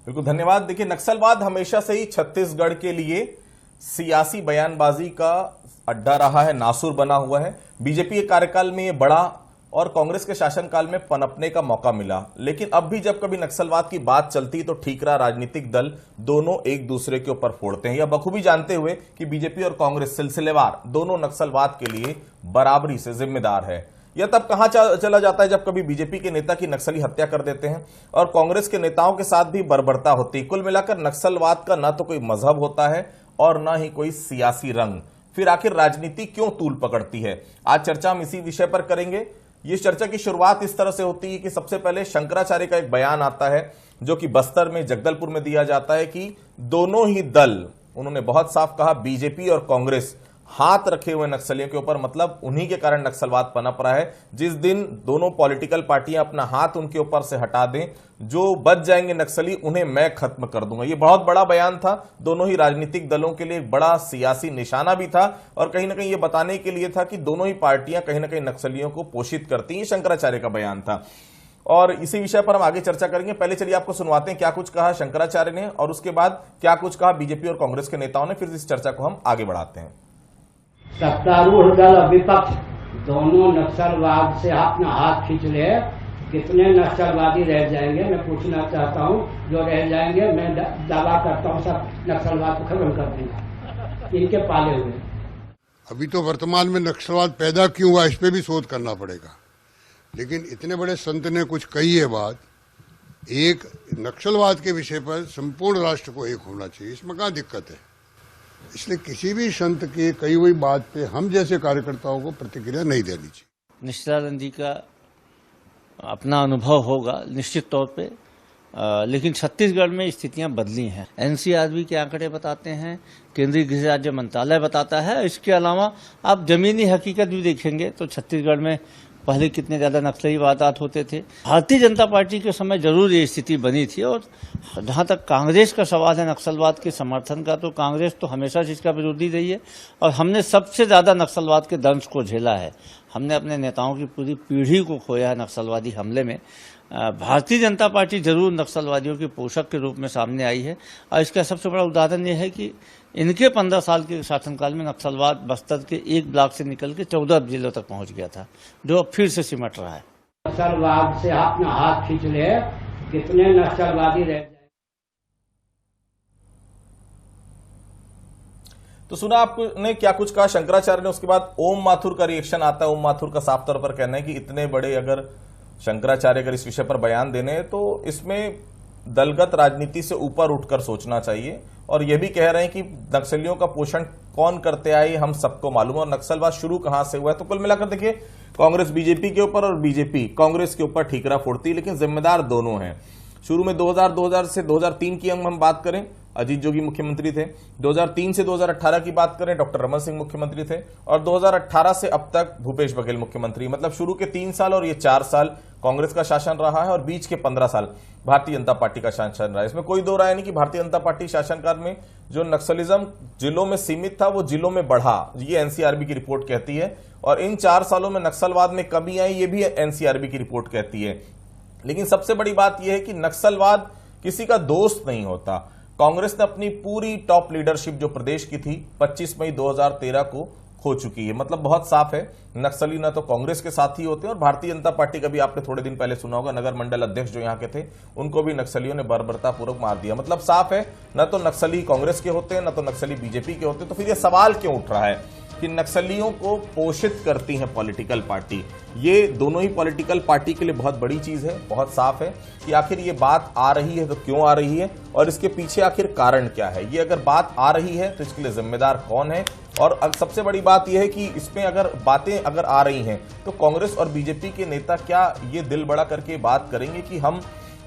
बिल्कुल धन्यवाद। देखिए, नक्सलवाद हमेशा से ही छत्तीसगढ़ के लिए सियासी बयानबाजी का अड्डा रहा है, नासूर बना हुआ है। बीजेपी के कार्यकाल में ये बड़ा और कांग्रेस के शासनकाल में पनपने का मौका मिला, लेकिन अब भी जब कभी नक्सलवाद की बात चलती तो ठीकरा राजनीतिक दल दोनों एक दूसरे के ऊपर फोड़ते हैं, यह बखूबी जानते हुए कि बीजेपी और कांग्रेस सिलसिलेवार दोनों नक्सलवाद के लिए बराबरी से जिम्मेदार है। यह तब कहां चला जाता है जब कभी बीजेपी के नेता की नक्सली हत्या कर देते हैं और कांग्रेस के नेताओं के साथ भी बर्बरता होती है। कुल मिलाकर नक्सलवाद का न तो कोई मजहब होता है और न ही कोई सियासी रंग। फिर आखिर राजनीति क्यों तूल पकड़ती है? आज चर्चा हम इसी विषय पर करेंगे। ये चर्चा की शुरुआत इस तरह से होती है कि सबसे पहले शंकराचार्य का एक बयान आता है जो कि बस्तर में, जगदलपुर में दिया जाता है कि दोनों ही दल, उन्होंने बहुत साफ कहा, बीजेपी और कांग्रेस हाथ रखे हुए नक्सलियों के ऊपर, मतलब उन्हीं के कारण नक्सलवाद पनप रहा है। जिस दिन दोनों पॉलिटिकल पार्टियां अपना हाथ उनके ऊपर से हटा दें, जो बच जाएंगे नक्सली उन्हें मैं खत्म कर दूंगा। ये बहुत बड़ा बयान था, दोनों ही राजनीतिक दलों के लिए एक बड़ा सियासी निशाना भी था और कहीं ना कहीं ये बताने के लिए था कि दोनों ही पार्टियां कहीं ना कहीं नक्सलियों को पोषित करती हैं। शंकराचार्य का बयान था और इसी विषय पर हम आगे चर्चा करेंगे। पहले चलिए आपको सुनवाते हैं क्या कुछ कहा शंकराचार्य ने और उसके बाद क्या कुछ कहा बीजेपी और कांग्रेस के नेताओं ने, फिर इस चर्चा को हम आगे बढ़ाते हैं। सत्तारूढ़ दल और विपक्ष दोनों नक्सलवाद से अपना हाथ खींच ले। कितने नक्सलवादी रह जाएंगे मैं पूछना चाहता हूं। जो रह जाएंगे मैं दावा करता हूं सब नक्सलवाद को खत्म कर देंगे, इनके पाले हुए। अभी तो वर्तमान में नक्सलवाद पैदा क्यों हुआ इस पे भी शोध करना पड़ेगा, लेकिन इतने बड़े संत ने कुछ कही है बात, एक नक्सलवाद के विषय पर संपूर्ण राष्ट्र को एक होना चाहिए, इसमें क्या दिक्कत है? इसलिए किसी भी संत के कही हुई बात पे हम जैसे कार्यकर्ताओं को प्रतिक्रिया नहीं देनी चाहिए। निष्ठानंद जी का अपना अनुभव होगा निश्चित तौर पे, लेकिन छत्तीसगढ़ में स्थितियां बदली हैं। एनसीआरबी के आंकड़े बताते हैं, केंद्रीय गृह राज्य मंत्रालय बताता है। इसके अलावा आप जमीनी हकीकत भी देखेंगे तो छत्तीसगढ़ में पहले कितने ज्यादा नक्सली वारदात होते थे। भारतीय जनता पार्टी के समय जरूर ये स्थिति बनी थी। और जहां तक कांग्रेस का सवाल है नक्सलवाद के समर्थन का, तो कांग्रेस तो हमेशा इसका विरोधी रही है और हमने सबसे ज्यादा नक्सलवाद के दंश को झेला है। हमने अपने नेताओं की पूरी पीढ़ी को खोया है नक्सलवादी हमले में। भारतीय जनता पार्टी जरूर नक्सलवादियों के पोषक के रूप में सामने आई है और इसका सबसे बड़ा उदाहरण यह है कि इनके 15 साल के शासनकाल में नक्सलवाद बस्तर के एक ब्लॉक से निकल के 14 जिलों तक पहुंच गया था, जो अब फिर से सिमट रहा है। नक्सलवाद से अपना हाथ खींच ले। कितने नक्सलवादी रह जाए। तो सुना आपने क्या कुछ कहा शंकराचार्य ने। उसके बाद ओम माथुर का रिएक्शन आता है। ओम माथुर का साफ तौर पर कहना है कि इतने बड़े अगर शंकराचार्य अगर इस विषय पर बयान देने हैं तो इसमें दलगत राजनीति से ऊपर उठकर सोचना चाहिए। और यह भी कह रहे हैं कि नक्सलियों का पोषण कौन करते आए हम सबको मालूम है और नक्सलवाद शुरू कहां से हुआ है। तो कुल मिलाकर देखिए, कांग्रेस बीजेपी के ऊपर और बीजेपी कांग्रेस के ऊपर ठीकरा फोड़ती है, लेकिन जिम्मेदार दोनों हैं। शुरू में 2000 से 2003 की हम बात करें, अजीत जोगी मुख्यमंत्री थे। 2003 से 2018 की बात करें, डॉक्टर रमन सिंह मुख्यमंत्री थे। और 2018 से अब तक भूपेश बघेल मुख्यमंत्री। मतलब शुरू के 3 साल और ये 4 साल कांग्रेस का शासन रहा है और बीच के 15 साल भारतीय जनता पार्टी का शासन रहा है। इसमें कोई दो राय नहीं कि भारतीय जनता पार्टी शासनकाल में जो नक्सलिज्म जिलों में सीमित था वो जिलों में बढ़ा, ये एनसीआरबी की रिपोर्ट कहती है। और इन 4 सालों में नक्सलवाद में कमी आई, ये भी एनसीआरबी की रिपोर्ट कहती है। लेकिन सबसे बड़ी बात यह है कि नक्सलवाद किसी का दोस्त नहीं होता। कांग्रेस ने अपनी पूरी टॉप लीडरशिप जो प्रदेश की थी 25 मई 2013 को खो चुकी है। मतलब बहुत साफ है, नक्सली न तो कांग्रेस के साथ ही होते हैं और भारतीय जनता पार्टी का भी आपने थोड़े दिन पहले सुना होगा, नगर मंडल अध्यक्ष जो यहां के थे उनको भी नक्सलियों ने बर्बरतापूर्वक मार दिया। मतलब साफ है, न तो नक्सली कांग्रेस के होते हैं न तो नक्सली बीजेपी के होते हैं। तो फिर यह सवाल क्यों उठ रहा है कि नक्सलियों को पोषित करती है पॉलिटिकल पार्टी? ये दोनों ही पॉलिटिकल पार्टी के लिए बहुत बड़ी चीज है। बहुत साफ है कि आखिर ये बात आ रही है तो क्यों आ रही है और इसके पीछे आखिर कारण क्या है। ये अगर बात आ रही है तो इसके लिए जिम्मेदार कौन है। और सबसे बड़ी बात यह है कि इसमें अगर बातें अगर आ रही हैं तो कांग्रेस और बीजेपी के नेता क्या ये दिल बड़ा करके बात करेंगे कि हम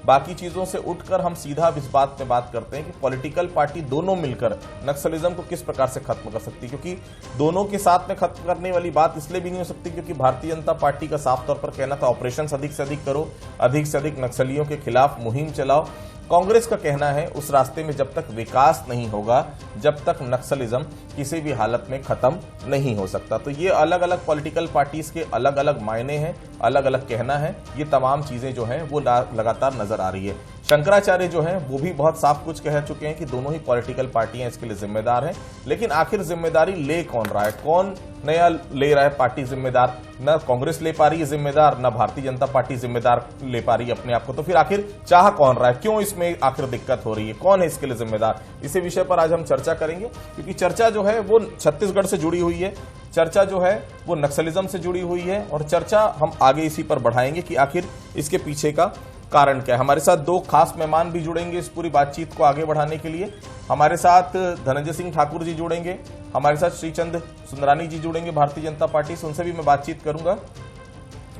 बाकी चीजों से उठकर हम सीधा इस बात पे बात करते हैं कि पॉलिटिकल पार्टी दोनों मिलकर नक्सलिज्म को किस प्रकार से खत्म कर सकती है। क्योंकि दोनों के साथ में खत्म करने वाली बात इसलिए भी नहीं हो सकती क्योंकि भारतीय जनता पार्टी का साफ तौर पर कहना था ऑपरेशन अधिक से अधिक करो, अधिक से अधिक नक्सलियों के खिलाफ मुहिम चलाओ। कांग्रेस का कहना है उस रास्ते में जब तक विकास नहीं होगा, जब तक नक्सलिज्म किसी भी हालत में खत्म नहीं हो सकता। तो ये अलग अलग पॉलिटिकल पार्टीज के अलग अलग मायने हैं, अलग अलग कहना है। ये तमाम चीजें जो हैं वो लगातार नजर आ रही है। शंकराचार्य जो हैं वो भी बहुत साफ कुछ कह चुके हैं कि दोनों ही पॉलिटिकल पार्टियां इसके लिए जिम्मेदार हैं। लेकिन आखिर जिम्मेदारी ले कौन रहा है, कौन नया ले रहा है पार्टी जिम्मेदार? न कांग्रेस ले पा रही है जिम्मेदार, न भारतीय जनता पार्टी जिम्मेदार ले पा रही है अपने आप को। तो फिर आखिर चाह कौन रहा है, क्यों इसमें आखिर दिक्कत हो रही है, कौन है इसके लिए जिम्मेदार? इसी विषय पर आज हम चर्चा करेंगे, क्योंकि चर्चा जो है वो छत्तीसगढ़ से जुड़ी हुई है, चर्चा जो है वो नक्सलिज्म से जुड़ी हुई है, और चर्चा हम आगे इसी पर बढ़ाएंगे कि आखिर इसके पीछे का कारण क्या है। हमारे साथ दो खास मेहमान भी जुड़ेंगे इस पूरी बातचीत को आगे बढ़ाने के लिए। हमारे साथ धनंजय सिंह ठाकुर जी जुड़ेंगे, हमारे साथ श्रीचंद सुंदरानी जी जुड़ेंगे भारतीय जनता पार्टी से, उनसे भी मैं बातचीत करूंगा।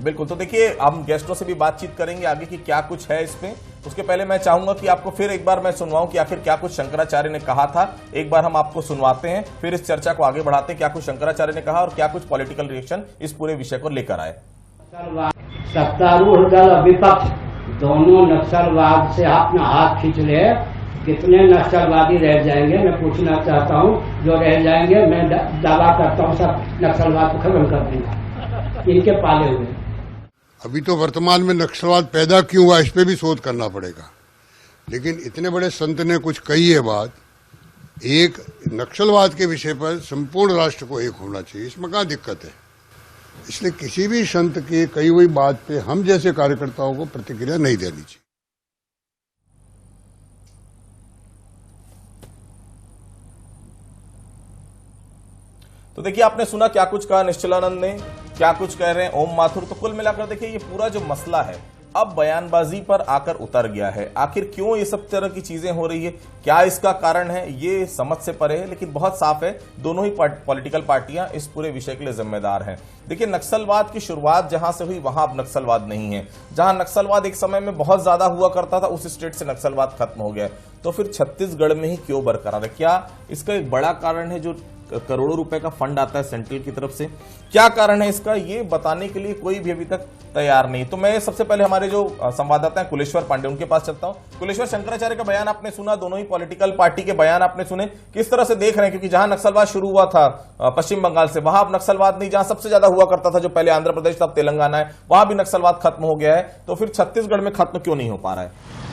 बिल्कुल, तो देखिए हम गेस्टों से भी बातचीत करेंगे आगे कि क्या कुछ है इसमें। उसके पहले मैं चाहूंगा कि आपको फिर एक बार मैं सुनवाऊं कि आखिर क्या कुछ शंकराचार्य ने कहा था। एक बार हम आपको सुनवाते हैं, फिर इस चर्चा को आगे बढ़ाते हैं, क्या कुछ शंकराचार्य ने कहा और क्या कुछ पॉलिटिकल रिएक्शन इस पूरे विषय को लेकर आए। सत्तारूढ़ दल विपक्ष दोनों नक्सलवाद से अपना हाथ खींच ले। कितने नक्सलवादी रह जाएंगे मैं पूछना चाहता हूँ, जो रह जाएंगे मैं दावा करता हूँ सब नक्सलवाद को खत्म कर देंगे इनके पाले हुए। अभी तो वर्तमान में नक्सलवाद पैदा क्यों हुआ इस पे भी शोध करना पड़ेगा, लेकिन इतने बड़े संत ने कुछ कही है बात, एक नक्सलवाद के विषय पर संपूर्ण राष्ट्र को एक होना चाहिए, इसमें क्या दिक्कत है? इसलिए किसी भी संत की कही हुई बात पे हम जैसे कार्यकर्ताओं को प्रतिक्रिया नहीं देनी चाहिए। तो देखिए आपने सुना क्या कुछ कहा निश्चलानंद ने, क्या कुछ कह रहे हैं ओम माथुर। तो कुल मिलाकर देखिए ये पूरा जो मसला है अब बयानबाजी पर आकर उतर गया है। आखिर क्यों ये सब तरह की चीजें हो रही है, क्या इसका कारण है, ये समझ से परे है, लेकिन बहुत साफ है दोनों ही पॉलिटिकल पार्टियां इस पूरे विषय के लिए जिम्मेदार हैं। देखिए नक्सलवाद की शुरुआत जहां से हुई वहां अब नक्सलवाद नहीं है। जहां नक्सलवाद एक समय में बहुत ज्यादा हुआ करता था उस स्टेट से नक्सलवाद खत्म हो गया, तो फिर छत्तीसगढ़ में ही क्यों बरकरार है? क्या इसका एक बड़ा कारण है जो करोड़ों रुपए का फंड आता है सेंट्रल की तरफ से? क्या कारण है इसका, ये बताने के लिए कोई भी अभी तक तैयार नहीं। तो मैं सबसे पहले हमारे जो संवाददाता हैं कुलेश्वर पांडे उनके पास चलता हूं। कुलेश्वर, शंकराचार्य का बयान आपने सुना, दोनों ही पॉलिटिकल पार्टी के बयान आपने सुने, किस तरह से देख रहे हैं? क्योंकि जहां नक्सलवाद शुरू हुआ था पश्चिम बंगाल से, वहां अब नक्सलवाद नहीं, जहां सबसे ज्यादा हुआ करता था जो पहले आंध्र प्रदेश था अब तेलंगाना है, वहां भी नक्सलवाद खत्म हो गया है, तो फिर छत्तीसगढ़ में खत्म क्यों नहीं हो पा रहा है?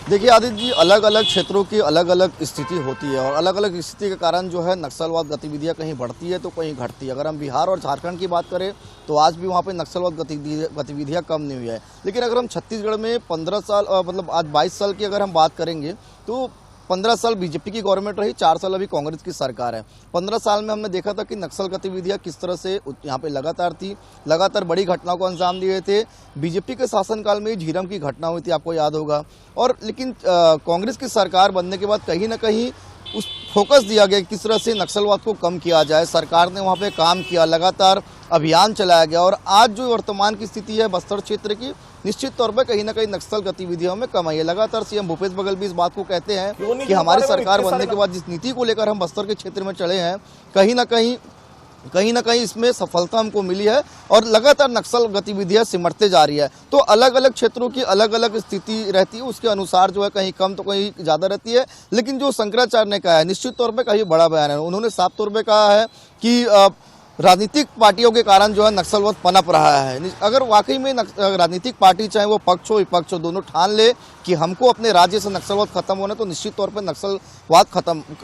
देखिए आदित्य जी, अलग अलग क्षेत्रों की अलग अलग स्थिति होती है और अलग अलग स्थिति के कारण जो है नक्सलवाद गतिविधियां कहीं बढ़ती है तो कहीं घटती है। अगर हम बिहार और झारखंड की बात करें तो आज भी वहां पे नक्सलवाद गतिविधियां कम नहीं हुई है। लेकिन अगर हम छत्तीसगढ़ में 15 साल मतलब आज 22 साल की अगर हम बात करेंगे तो 15 साल बीजेपी की गवर्नमेंट रही, 4 साल अभी कांग्रेस की सरकार है। 15 साल में हमने देखा था कि नक्सल गतिविधियां किस तरह से यहाँ पे लगातार थी, लगातार बड़ी घटनाओं को अंजाम दिए थे। बीजेपी के शासनकाल में झीरम की घटना हुई थी, आपको याद होगा। और लेकिन कांग्रेस की सरकार बनने के बाद कहीं ना कहीं उस फोकस दिया गया किस तरह से नक्सलवाद को कम किया जाए। सरकार ने वहाँ पे काम किया, लगातार अभियान चलाया गया और आज जो वर्तमान की स्थिति है बस्तर क्षेत्र की, निश्चित तौर पर कहीं ना कहीं नक्सल गतिविधियों में कम आई है। लगातार सीएम भूपेश बघेल भी इस बात को कहते हैं कि हमारी सरकार बनने के बाद जिस नीति को लेकर हम बस्तर के क्षेत्र में चले हैं कहीं ना कहीं इसमें सफलता हमको मिली है और लगातार नक्सल गतिविधियां सिमटते जा रही है। तो अलग अलग क्षेत्रों की अलग अलग स्थिति रहती है, उसके अनुसार जो है कहीं कम तो कहीं ज़्यादा रहती है। लेकिन जो शंकराचार्य ने कहा है निश्चित तौर पे कहीं बड़ा बयान है। उन्होंने साफ तौर पे कहा है कि राजनीतिक पार्टियों के कारण जो है नक्सलवाद पनप रहा है। अगर वाकई में राजनीतिक पार्टी चाहे वो पक्ष हो विपक्ष हो दोनों ठान ले कि हमको अपने राज्य से नक्सलवाद खत्म होना, तो निश्चित तौर पर नक्सलवाद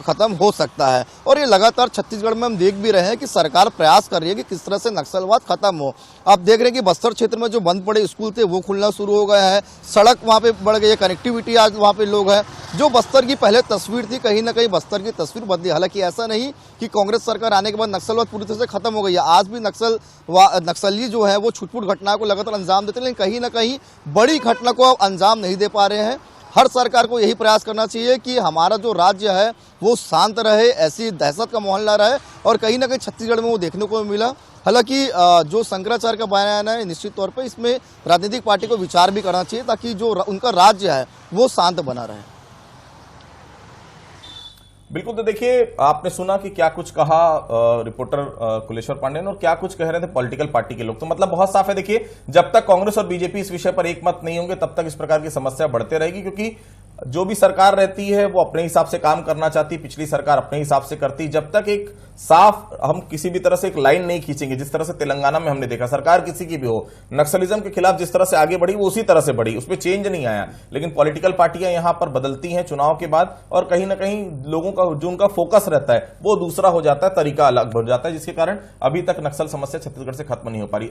खत्म हो सकता है। और ये लगातार छत्तीसगढ़ में हम देख भी रहे हैं कि सरकार प्रयास कर रही है कि किस तरह से नक्सलवाद खत्म हो। आप देख रहे हैं कि बस्तर क्षेत्र में जो बंद पड़े स्कूल थे वो खुलना शुरू हो गया है, सड़क वहाँ पे बढ़ गई है, कनेक्टिविटी आज वहाँ पे लोग हैं। जो बस्तर की पहले तस्वीर थी कहीं ना कहीं बस्तर की तस्वीर बदली। हालांकि ऐसा नहीं कि कांग्रेस सरकार आने के बाद नक्सलवाद पूरी तरह से खत्म हो गई है, आज भी नक्सली जो है वो छुटपुट घटना को लगातार अंजाम देते हैं, लेकिन कहीं ना कहीं बड़ी घटना को अंजाम नहीं दे पा रहे हैं। हर सरकार को यही प्रयास करना चाहिए कि हमारा जो राज्य है वो शांत रहे, ऐसी दहशत का माहौल ना रहे, और कहीं ना कहीं छत्तीसगढ़ में वो देखने को मिला। हालांकि जो शंकराचार्य का बयान है निश्चित तौर पर इसमें राजनीतिक पार्टी को विचार भी करना चाहिए ताकि जो उनका राज्य है वो शांत बना रहे। बिल्कुल, तो देखिए आपने सुना कि क्या कुछ कहा रिपोर्टर कुलेश्वर पांडे ने और क्या कुछ कह रहे थे पॉलिटिकल पार्टी के लोग। तो मतलब बहुत साफ है, देखिए जब तक कांग्रेस और बीजेपी इस विषय पर एक मत नहीं होंगे तब तक इस प्रकार की समस्या बढ़ते रहेगी, क्योंकि जो भी सरकार रहती है वो अपने हिसाब से काम करना चाहती, पिछली सरकार अपने हिसाब से करती। जब तक एक साफ हम किसी भी तरह से एक लाइन नहीं खींचेंगे, जिस तरह से तेलंगाना में हमने देखा, सरकार किसी की भी हो, नक्सलिज्म के खिलाफ जिस तरह से आगे बढ़ी वो उसी तरह से बढ़ी, उसमें चेंज नहीं आया। लेकिन पॉलिटिकल पार्टियां यहां पर बदलती हैं चुनाव के बाद, और कहीं ना कहीं लोगों का जो उनका फोकस रहता है वो दूसरा हो जाता है, तरीका अलग हो जाता है, जिसके कारण अभी तक नक्सल समस्या छत्तीसगढ़ से खत्म नहीं हो पा रही।